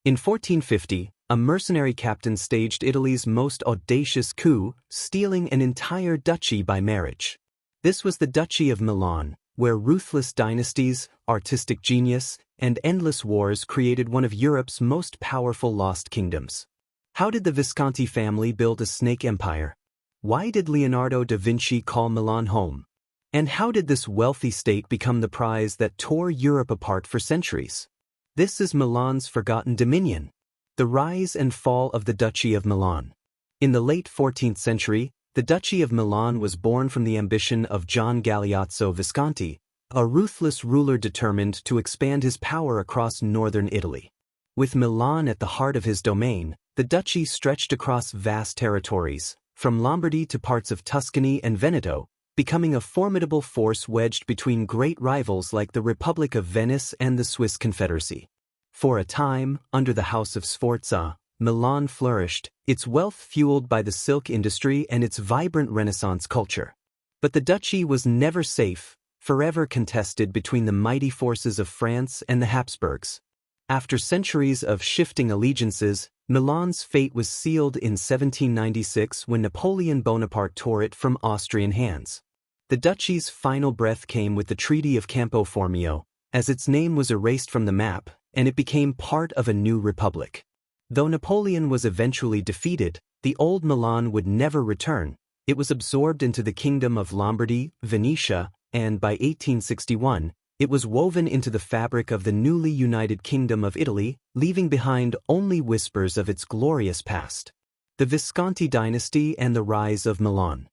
In 1450, a mercenary captain staged Italy's most audacious coup, stealing an entire duchy by marriage. This was the Duchy of Milan, where ruthless dynasties, artistic genius, and endless wars created one of Europe's most powerful lost kingdoms. How did the Visconti family build a snake empire? Why did Leonardo da Vinci call Milan home? And how did this wealthy state become the prize that tore Europe apart for centuries? This is Milan's forgotten dominion. The rise and fall of the Duchy of Milan. In the late 14th century, the Duchy of Milan was born from the ambition of John Galeazzo Visconti, a ruthless ruler determined to expand his power across northern Italy. With Milan at the heart of his domain, the duchy stretched across vast territories, from Lombardy to parts of Tuscany and Veneto, becoming a formidable force wedged between great rivals like the Republic of Venice and the Swiss Confederacy. For a time, under the House of Sforza, Milan flourished, its wealth fueled by the silk industry and its vibrant Renaissance culture. But the duchy was never safe, forever contested between the mighty forces of France and the Habsburgs. After centuries of shifting allegiances, Milan's fate was sealed in 1796 when Napoleon Bonaparte tore it from Austrian hands. The duchy's final breath came with the Treaty of Campo Formio, as its name was erased from the map, and it became part of a new republic. Though Napoleon was eventually defeated, the old Milan would never return. It was absorbed into the Kingdom of Lombardy, Venetia, and by 1861, it was woven into the fabric of the newly united Kingdom of Italy, leaving behind only whispers of its glorious past. The Visconti dynasty and the rise of Milan.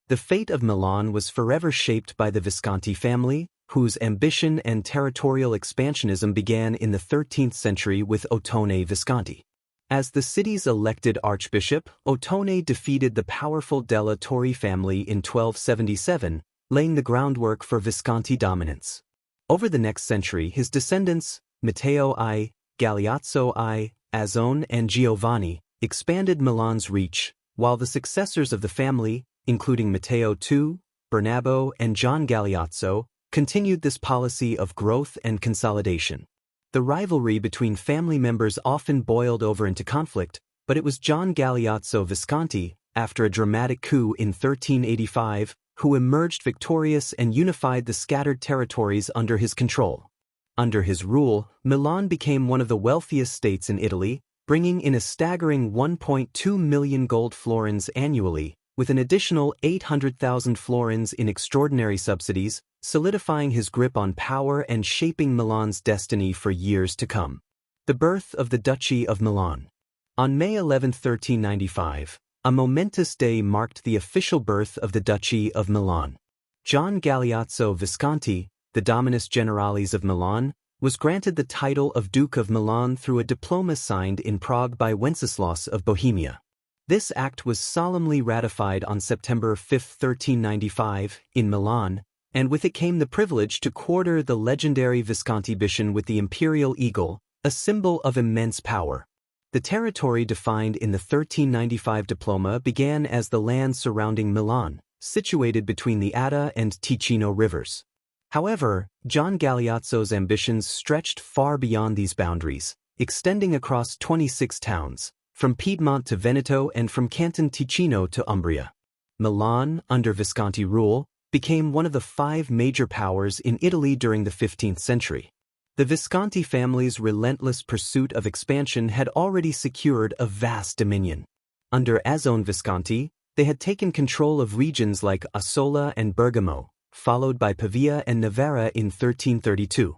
The fate of Milan was forever shaped by the Visconti family, whose ambition and territorial expansionism began in the 13th century with Ottone Visconti. As the city's elected archbishop, Ottone defeated the powerful Della Torre family in 1277, laying the groundwork for Visconti dominance. Over the next century, his descendants, Matteo I, Galeazzo I, Azzone and Giovanni, expanded Milan's reach, while the successors of the family, including Matteo II, Bernabo and John Galeazzo, continued this policy of growth and consolidation. The rivalry between family members often boiled over into conflict, but it was John Galeazzo Visconti, after a dramatic coup in 1385, who emerged victorious and unified the scattered territories under his control. Under his rule, Milan became one of the wealthiest states in Italy, bringing in a staggering 1.2 million gold florins annually, with an additional 800,000 florins in extraordinary subsidies, solidifying his grip on power and shaping Milan's destiny for years to come. The birth of the Duchy of Milan. On May 11, 1395, a momentous day marked the official birth of the Duchy of Milan. John Galeazzo Visconti, the Dominus Generalis of Milan, was granted the title of Duke of Milan through a diploma signed in Prague by Wenceslaus of Bohemia. This act was solemnly ratified on September 5, 1395, in Milan, and with it came the privilege to quarter the legendary Visconti Bishan with the imperial eagle, a symbol of immense power. The territory defined in the 1395 diploma began as the land surrounding Milan, situated between the Adda and Ticino rivers. However, John Galeazzo's ambitions stretched far beyond these boundaries, extending across 26 towns, from Piedmont to Veneto and from Canton Ticino to Umbria. Milan, under Visconti rule, became one of the 5 major powers in Italy during the 15th century. The Visconti family's relentless pursuit of expansion had already secured a vast dominion. Under Azzone Visconti, they had taken control of regions like Assola and Bergamo, followed by Pavia and Novara in 1332.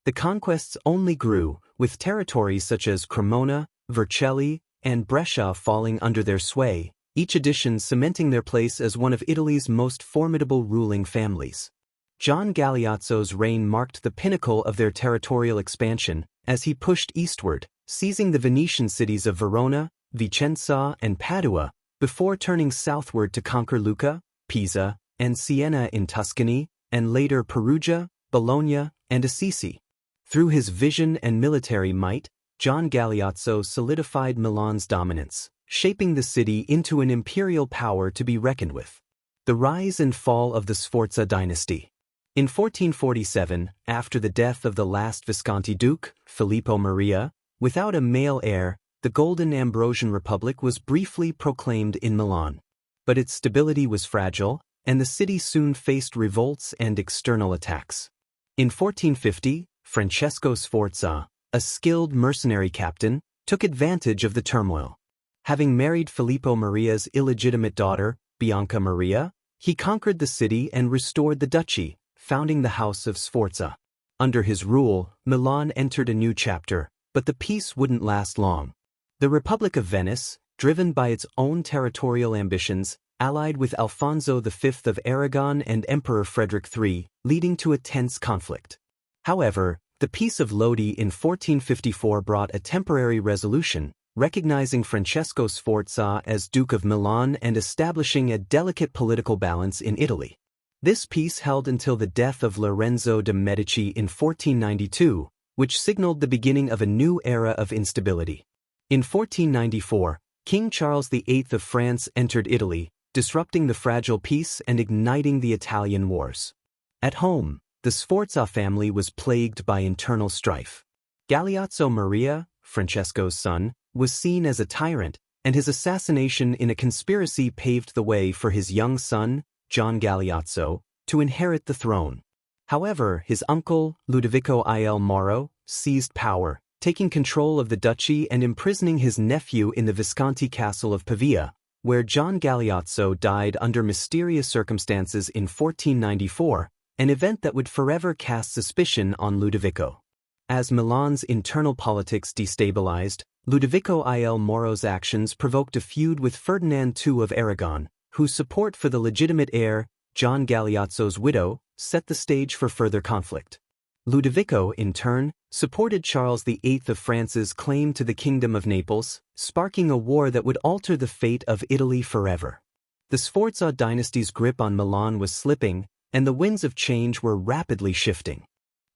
The conquests only grew, with territories such as Cremona, Vercelli, and Brescia falling under their sway, each addition cementing their place as one of Italy's most formidable ruling families. John Galeazzo's reign marked the pinnacle of their territorial expansion as he pushed eastward, seizing the Venetian cities of Verona, Vicenza, and Padua, before turning southward to conquer Lucca, Pisa, and Siena in Tuscany, and later Perugia, Bologna, and Assisi. Through his vision and military might, John Galeazzo solidified Milan's dominance, shaping the city into an imperial power to be reckoned with. The rise and fall of the Sforza dynasty. In 1447, after the death of the last Visconti duke, Filippo Maria, Without a male heir, the Golden Ambrosian Republic was briefly proclaimed in Milan. But its stability was fragile, and the city soon faced revolts and external attacks. In 1450, Francesco Sforza, a skilled mercenary captain, took advantage of the turmoil. Having married Filippo Maria's illegitimate daughter, Bianca Maria, he conquered the city and restored the duchy, founding the House of Sforza. Under his rule, Milan entered a new chapter, but the peace wouldn't last long. The Republic of Venice, driven by its own territorial ambitions, allied with Alfonso V of Aragon and Emperor Frederick III, leading to a tense conflict. However, the Peace of Lodi in 1454 brought a temporary resolution, recognizing Francesco Sforza as Duke of Milan and establishing a delicate political balance in Italy. This peace held until the death of Lorenzo de' Medici in 1492, which signaled the beginning of a new era of instability. In 1494, King Charles VIII of France entered Italy, disrupting the fragile peace and igniting the Italian wars. At home, the Sforza family was plagued by internal strife. Galeazzo Maria, Francesco's son, was seen as a tyrant, and his assassination in a conspiracy paved the way for his young son, John Galeazzo, to inherit the throne. However, his uncle, Ludovico il Moro, seized power, taking control of the duchy and imprisoning his nephew in the Visconti castle of Pavia, where John Galeazzo died under mysterious circumstances in 1494, an event that would forever cast suspicion on Ludovico. As Milan's internal politics destabilized, Ludovico il Moro's actions provoked a feud with Ferdinand II of Aragon, whose support for the legitimate heir, John Galeazzo's widow, set the stage for further conflict. Ludovico, in turn, supported Charles VIII of France's claim to the Kingdom of Naples, sparking a war that would alter the fate of Italy forever. The Sforza dynasty's grip on Milan was slipping, and the winds of change were rapidly shifting.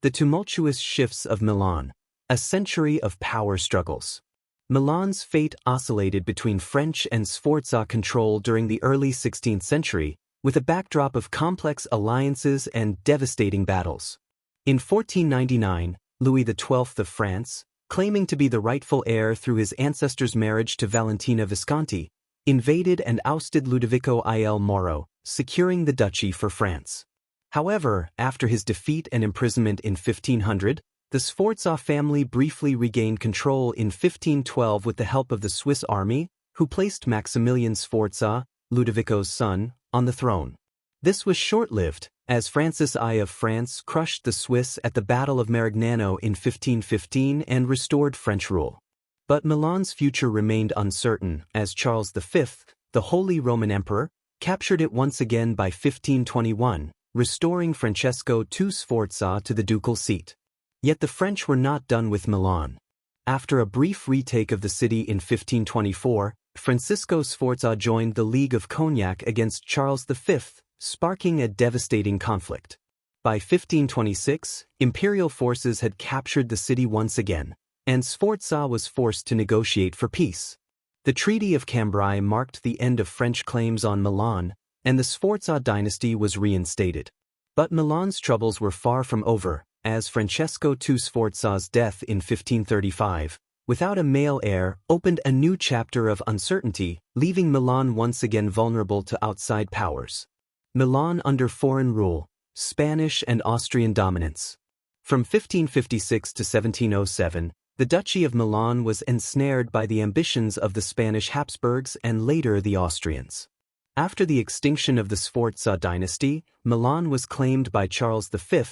The tumultuous shifts of Milan, a century of power struggles. Milan's fate oscillated between French and Sforza control during the early 16th century, with a backdrop of complex alliances and devastating battles. In 1499, Louis XII of France, claiming to be the rightful heir through his ancestor's marriage to Valentina Visconti, invaded and ousted Ludovico il Moro, securing the duchy for France. However, after his defeat and imprisonment in 1500, the Sforza family briefly regained control in 1512 with the help of the Swiss army, who placed Maximilian Sforza, Ludovico's son, on the throne. This was short-lived, as Francis I of France crushed the Swiss at the Battle of Marignano in 1515 and restored French rule. But Milan's future remained uncertain, as Charles V, the Holy Roman Emperor, captured it once again by 1521, restoring Francesco II Sforza to the ducal seat. Yet the French were not done with Milan. After a brief retake of the city in 1524, Francisco Sforza joined the League of Cognac against Charles V, sparking a devastating conflict. By 1526, imperial forces had captured the city once again, and Sforza was forced to negotiate for peace. The Treaty of Cambrai marked the end of French claims on Milan, and the Sforza dynasty was reinstated. But Milan's troubles were far from over, as Francesco II Sforza's death in 1535, without a male heir, opened a new chapter of uncertainty, leaving Milan once again vulnerable to outside powers. Milan under foreign rule, Spanish and Austrian dominance. From 1556 to 1707, the Duchy of Milan was ensnared by the ambitions of the Spanish Habsburgs and later the Austrians. After the extinction of the Sforza dynasty, Milan was claimed by Charles V,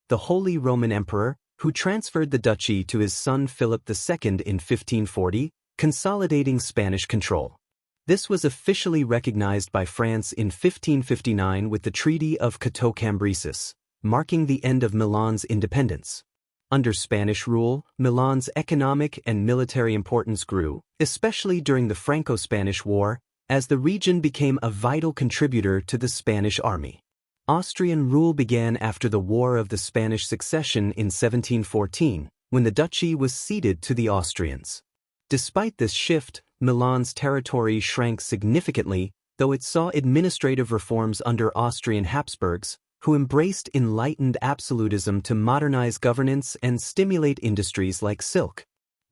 the Holy Roman Emperor, who transferred the duchy to his son Philip II in 1540, consolidating Spanish control. This was officially recognized by France in 1559 with the Treaty of Cateau Cambresis, marking the end of Milan's independence. Under Spanish rule, Milan's economic and military importance grew, especially during the Franco-Spanish War, as the region became a vital contributor to the Spanish army. Austrian rule began after the War of the Spanish Succession in 1714, when the duchy was ceded to the Austrians. Despite this shift, Milan's territory shrank significantly, though it saw administrative reforms under Austrian Habsburgs, who embraced enlightened absolutism to modernize governance and stimulate industries like silk.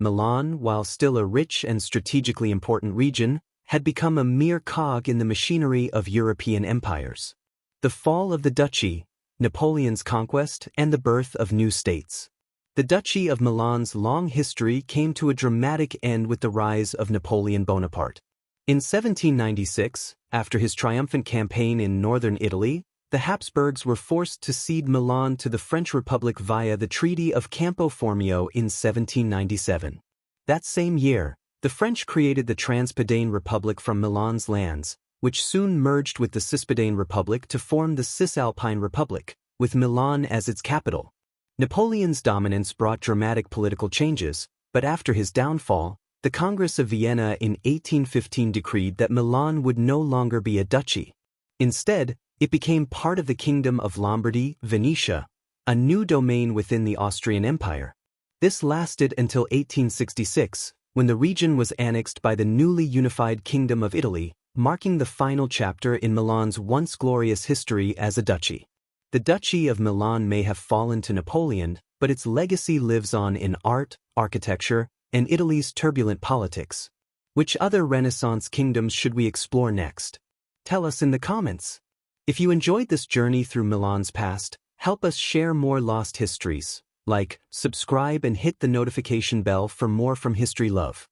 Milan, while still a rich and strategically important region, had become a mere cog in the machinery of European empires. The fall of the duchy, Napoleon's conquest, and the birth of new states. The Duchy of Milan's long history came to a dramatic end with the rise of Napoleon Bonaparte. In 1796, after his triumphant campaign in northern Italy, the Habsburgs were forced to cede Milan to the French Republic via the Treaty of Campo Formio in 1797. That same year, the French created the Transpadane Republic from Milan's lands, which soon merged with the Cispadane Republic to form the Cisalpine Republic, with Milan as its capital. Napoleon's dominance brought dramatic political changes, but after his downfall, the Congress of Vienna in 1815 decreed that Milan would no longer be a duchy. Instead, it became part of the Kingdom of Lombardy, Venetia, a new domain within the Austrian Empire. This lasted until 1866, when the region was annexed by the newly unified Kingdom of Italy, marking the final chapter in Milan's once glorious history as a duchy. The Duchy of Milan may have fallen to Napoleon, but its legacy lives on in art, architecture, and Italy's turbulent politics. Which other Renaissance kingdoms should we explore next? Tell us in the comments. If you enjoyed this journey through Milan's past, help us share more lost histories. Like, subscribe and hit the notification bell for more from History Love.